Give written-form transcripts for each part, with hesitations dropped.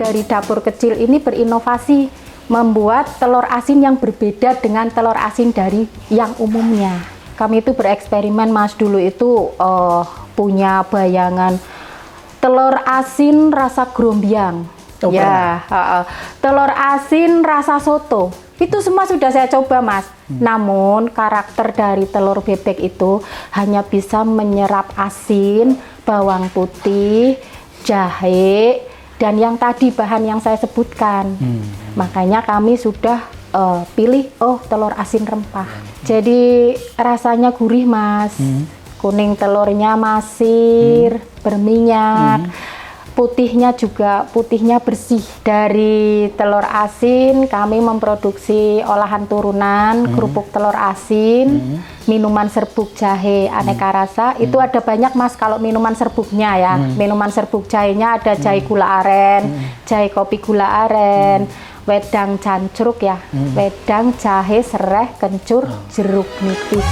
Dari dapur kecil ini berinovasi membuat telur asin yang berbeda dengan telur asin dari yang umumnya. Kami itu bereksperimen Mas, dulu itu punya bayangan telur asin rasa grombiang. Telur asin rasa soto. Itu semua sudah saya coba Mas. Namun karakter dari telur bebek itu hanya bisa menyerap asin, bawang putih, jahe, dan yang tadi bahan yang saya sebutkan. Makanya kami sudah pilih telur asin rempah. Jadi rasanya gurih Mas. Kuning telurnya masir, berminyak. Putihnya bersih. Dari telur asin kami memproduksi olahan turunan, kerupuk telur asin, minuman serbuk jahe aneka rasa. Itu ada banyak Mas kalau minuman serbuknya ya. Minuman serbuk jahenya ada jahe gula aren, jahe kopi gula aren, wedang cancruk ya, wedang, jahe, sereh, kencur, jeruk nipis.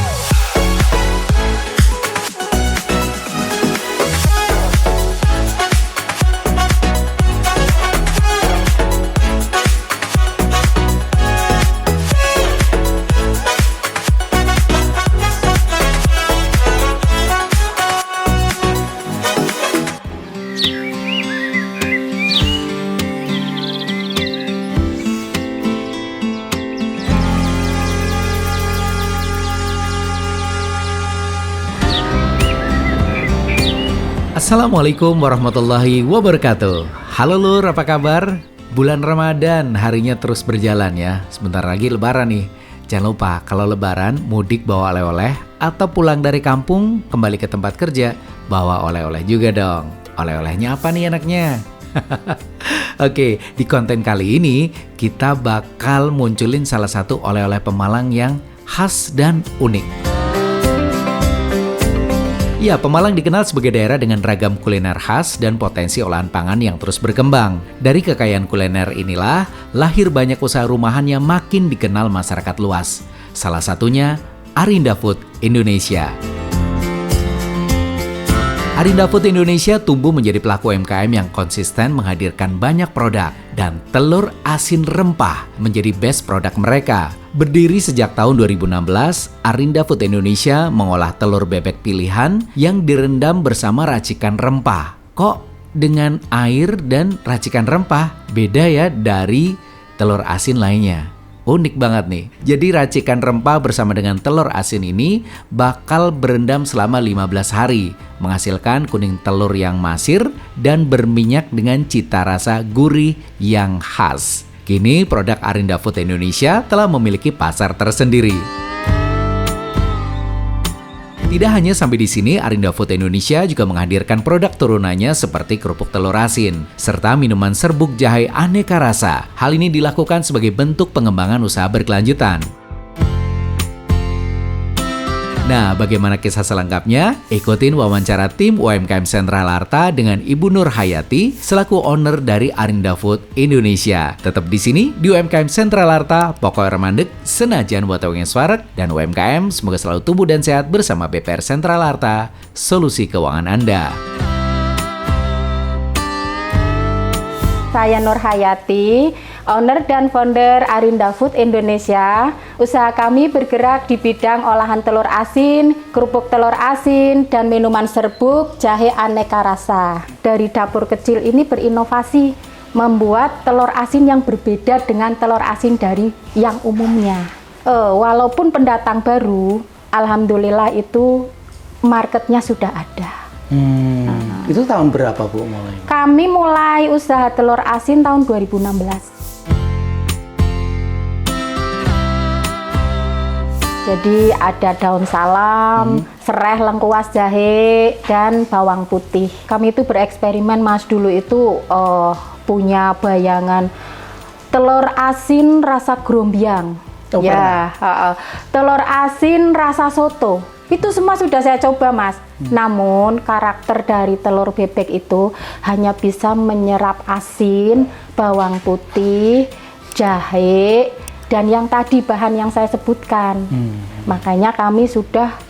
Assalamualaikum warahmatullahi wabarakatuh. Halo Lur, apa kabar? Bulan Ramadan harinya terus berjalan ya. Sebentar lagi lebaran nih. Jangan lupa kalau lebaran mudik bawa oleh-oleh, atau pulang dari kampung kembali ke tempat kerja bawa oleh-oleh juga dong. Oleh-olehnya apa nih enaknya? Oke, di konten kali ini kita bakal munculin salah satu oleh-oleh Pemalang yang khas dan unik. Ya, Pemalang dikenal sebagai daerah dengan ragam kuliner khas dan potensi olahan pangan yang terus berkembang. Dari kekayaan kuliner inilah, lahir banyak usaha rumahan yang makin dikenal masyarakat luas. Salah satunya, Arinda Food Indonesia. Arinda Food Indonesia tumbuh menjadi pelaku UMKM yang konsisten menghadirkan banyak produk, dan telur asin rempah menjadi best produk mereka. Berdiri sejak tahun 2016, Arinda Food Indonesia mengolah telur bebek pilihan yang direndam bersama racikan rempah. Kok dengan air dan racikan rempah beda ya dari telur asin lainnya? Unik banget nih. Jadi racikan rempah bersama dengan telur asin ini bakal berendam selama 15 hari, menghasilkan kuning telur yang masir dan berminyak dengan cita rasa gurih yang khas. Kini produk Arinda Food Indonesia telah memiliki pasar tersendiri. Tidak hanya sampai di sini, Arinda Food Indonesia juga menghadirkan produk turunannya seperti kerupuk telur asin, serta minuman serbuk jahe aneka rasa. Hal ini dilakukan sebagai bentuk pengembangan usaha berkelanjutan. Nah, bagaimana kisah selengkapnya? Ikutin wawancara tim UMKM Sentral Arta dengan Ibu Nur Hayati selaku owner dari Arinda Food Indonesia. Tetap di sini di UMKM Sentral Arta, pokoknya remandek, senajan buat yang swarek, dan UMKM semoga selalu tumbuh dan sehat bersama BPR Sentral Arta, solusi keuangan Anda. Saya Nur Hayati, owner dan founder Arinda Food Indonesia. Usaha kami bergerak di bidang olahan telur asin, kerupuk telur asin, dan minuman serbuk jahe aneka rasa. Dari dapur kecil ini berinovasi membuat telur asin yang berbeda dengan telur asin dari yang umumnya. Walaupun pendatang baru, alhamdulillah itu marketnya sudah ada. Itu tahun berapa Bu mulai? Kami mulai usaha telur asin tahun 2016. Jadi ada daun salam, sereh, lengkuas, jahe, dan bawang putih. Kami itu bereksperimen Mas, dulu itu punya bayangan telur asin rasa grombiang. Telur asin rasa soto. Itu semua sudah saya coba Mas. Namun karakter dari telur bebek itu hanya bisa menyerap asin, bawang putih, jahe, dan yang tadi bahan yang saya sebutkan. Makanya kami sudah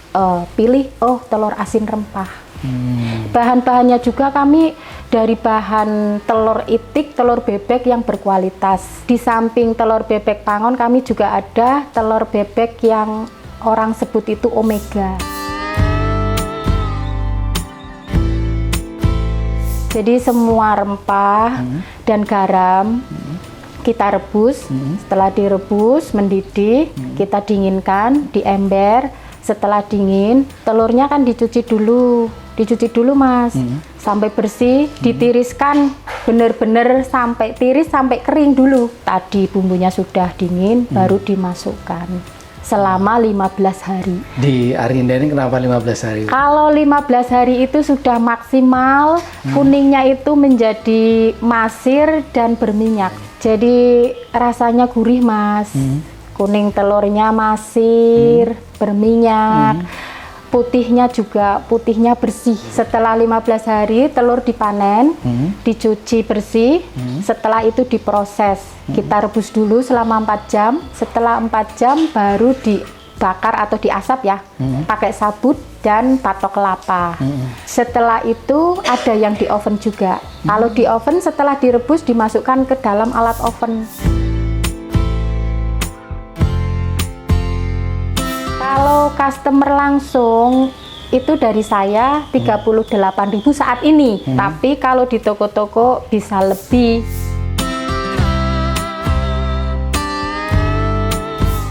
pilih telur asin rempah. Bahan-bahannya juga kami dari bahan telur itik, telur bebek yang berkualitas. Di samping telur bebek Pangon, kami juga ada telur bebek yang orang sebut itu omega. Jadi semua rempah dan garam kita rebus. Setelah direbus, mendidih, kita dinginkan di ember. Setelah dingin, telurnya kan dicuci dulu Mas, sampai bersih, ditiriskan benar-benar sampai tiris, sampai kering dulu. Tadi bumbunya sudah dingin, baru dimasukkan selama 15 hari. Di Arinda ini kenapa 15 hari? Kalau 15 hari itu sudah maksimal, kuningnya itu menjadi masir dan berminyak. Jadi rasanya gurih, Mas. Kuning telurnya masir, berminyak. Putihnya bersih. Setelah 15 hari telur dipanen, dicuci bersih. Setelah itu diproses. Kita rebus dulu selama 4 jam. Setelah 4 jam baru dibakar atau diasap ya, pakai sabut dan patok kelapa. Setelah itu ada yang di oven juga. Kalau di oven setelah direbus dimasukkan ke dalam alat oven. Kalau customer langsung itu dari saya 38.000 saat ini. Tapi kalau di toko-toko bisa lebih.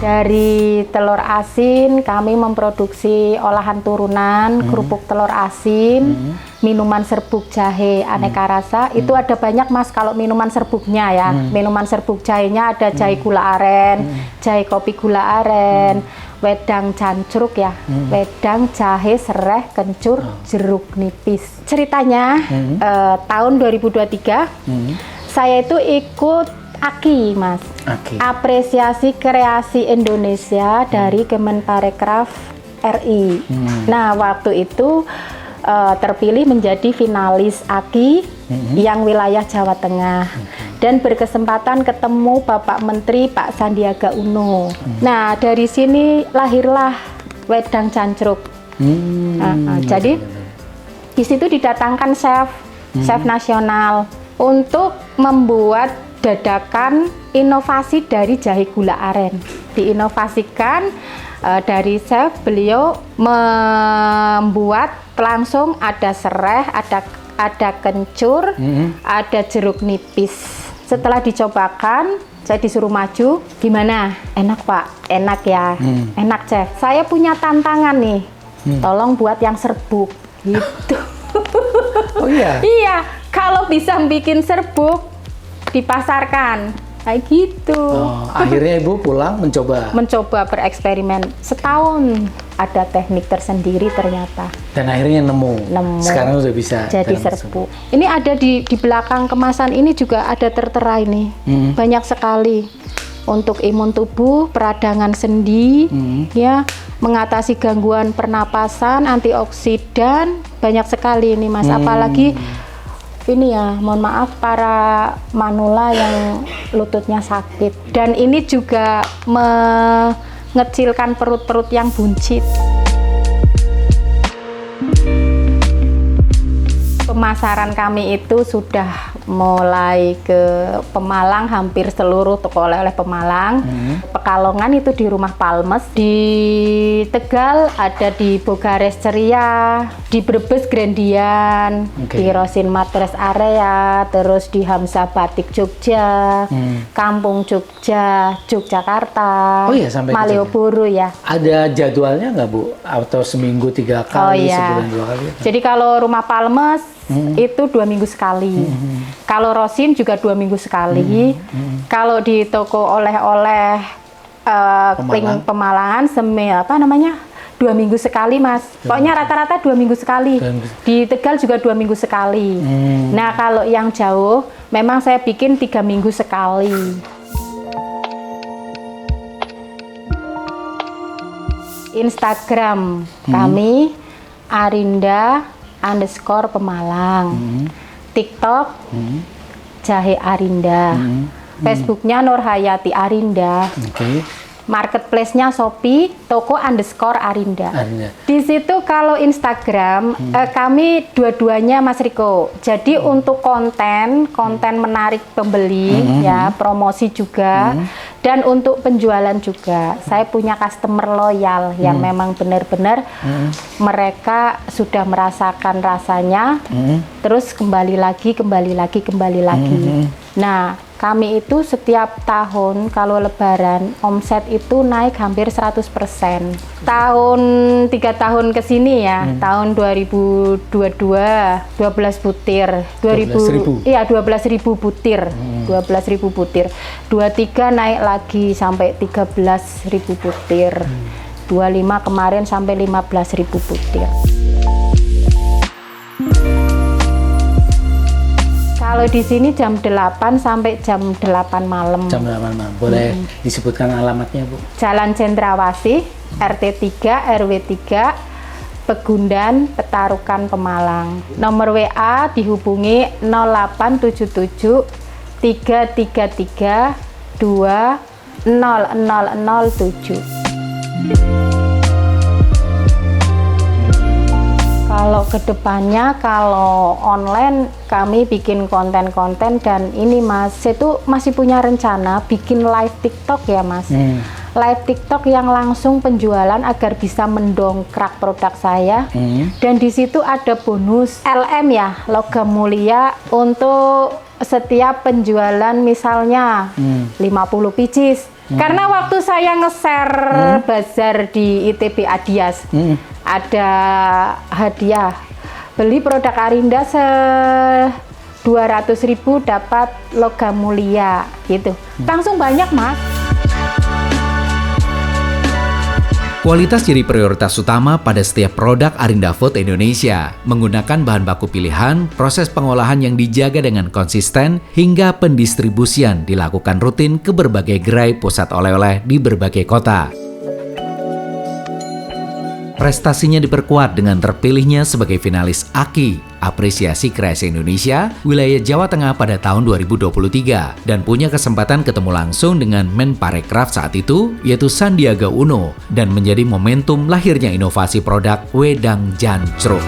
Dari telur asin kami memproduksi olahan turunan, kerupuk telur asin, minuman serbuk jahe aneka rasa. Itu ada banyak, Mas, kalau minuman serbuknya ya. Minuman serbuk jahenya ada jahe gula aren, jahe kopi gula aren, wedang cancruk ya, wedang, jahe, sereh, kencur, jeruk nipis. Ceritanya tahun 2023 saya itu ikut AKI, Mas. Apresiasi Kreasi Indonesia dari Kemenparekraf RI. Nah, waktu itu terpilih menjadi finalis AKI yang wilayah Jawa Tengah. Dan berkesempatan ketemu Bapak Menteri Pak Sandiaga Uno. Nah, dari sini lahirlah wedang cancruk. Jadi di situ didatangkan chef nasional untuk membuat dadakan inovasi dari jahe gula aren. Diinovasikan dari chef, beliau membuat langsung ada sereh, ada kencur, ada jeruk nipis. Setelah dicobakan, saya disuruh maju. Gimana? Enak, Pak? Enak ya? Enak, chef. Saya punya tantangan nih. Tolong buat yang serbuk. Gitu. Oh iya? Iya. Kalau bisa bikin serbuk, dipasarkan. Kayak gitu. Akhirnya Ibu pulang mencoba bereksperimen setahun. Ada teknik tersendiri ternyata. Dan akhirnya nemu. Sekarang udah bisa jadi serbuk. Ini ada di belakang kemasan ini juga ada tertera ini. Banyak sekali untuk imun tubuh, peradangan sendi, ya, mengatasi gangguan pernapasan, antioksidan, banyak sekali ini, Mas. Apalagi ini ya, mohon maaf para manula yang lututnya sakit. Dan ini juga mengecilkan perut-perut yang buncit. Pemasaran kami itu sudah mulai ke Pemalang, hampir seluruh toko oleh-oleh Pemalang. Pekalongan itu di Rumah Palmes, di Tegal ada di Bogares Ceria, di Brebes Grandian, di Rosin Matres Area, terus di Hamzah Batik Jogja, Kampung Jogja, Yogyakarta, Malioboro ya. Ada jadwalnya nggak, Bu? Atau seminggu 3 kali, sebulan 2 kali? Jadi kalau Rumah Palmes itu 2 minggu sekali. Kalau Rosin juga 2 minggu sekali. Kalau di toko oleh-oleh Pemalangan, 2 minggu sekali, Mas. Pokoknya rata-rata 2 minggu sekali. Di Tegal juga 2 minggu sekali. Nah, kalau yang jauh, memang saya bikin 3 minggu sekali. Instagram kami Arinda_Pemalang. TikTok Jahe Arinda. Facebooknya Nurhayati Arinda. marketplace-nya Shopee, toko_Arinda. Arinda. Di situ kalau Instagram kami dua-duanya Mas Riko. Jadi untuk konten menarik pembeli ya, promosi juga. Dan untuk penjualan juga, saya punya customer loyal yang memang benar-benar mereka sudah merasakan rasanya, terus kembali lagi. Nah, kami itu setiap tahun kalau lebaran omset itu naik hampir 100%. Tahun 3 tahun ke sini ya, tahun 2022 12 butir, 12.000. Iya 12.000 butir. 12.000 butir. 23 naik lagi sampai 13.000 butir. 25 kemarin sampai 15.000 butir. Kalau di sini jam 8 sampai jam 8 malam. Jam 8 malam. Boleh disebutkan alamatnya, Bu? Jalan Cendrawasih, RT 3, RW 3, Pegundan, Petarukan, Pemalang. Nomor WA dihubungi 0877 333 20007. Kalau kedepannya, kalau online kami bikin konten-konten dan ini Mas, itu masih punya rencana bikin live TikTok ya Mas. Live TikTok yang langsung penjualan agar bisa mendongkrak produk saya. Dan di situ ada bonus LM ya, logam mulia untuk setiap penjualan misalnya 50 pieces. Karena waktu saya nge-share bazar di ITB Adias, ada hadiah beli produk Arinda 200.000 dapat logam mulia gitu. Langsung banyak Mas. Kualitas jadi prioritas utama pada setiap produk Arinda Food Indonesia. Menggunakan bahan baku pilihan, proses pengolahan yang dijaga dengan konsisten, hingga pendistribusian dilakukan rutin ke berbagai gerai pusat oleh-oleh di berbagai kota. Prestasinya diperkuat dengan terpilihnya sebagai finalis AKI, Apresiasi Kreasi Indonesia, wilayah Jawa Tengah pada tahun 2023, dan punya kesempatan ketemu langsung dengan Menparekraf saat itu, yaitu Sandiaga Uno, dan menjadi momentum lahirnya inovasi produk Wedang Jancruk.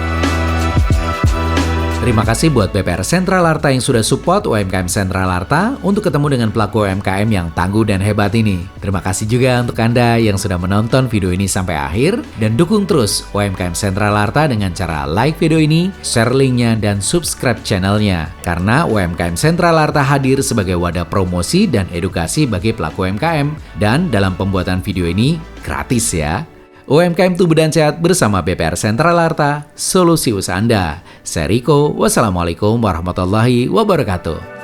Terima kasih buat BPR Sentral Arta yang sudah support UMKM Sentral Arta untuk ketemu dengan pelaku UMKM yang tangguh dan hebat ini. Terima kasih juga untuk Anda yang sudah menonton video ini sampai akhir, dan dukung terus UMKM Sentral Arta dengan cara like video ini, share linknya, dan subscribe channelnya. Karena UMKM Sentral Arta hadir sebagai wadah promosi dan edukasi bagi pelaku UMKM, dan dalam pembuatan video ini gratis ya. UMKM Tumbuh dan Sehat bersama BPR Sentral Arta, solusi usaha Anda. Saya Riko, wassalamualaikum warahmatullahi wabarakatuh.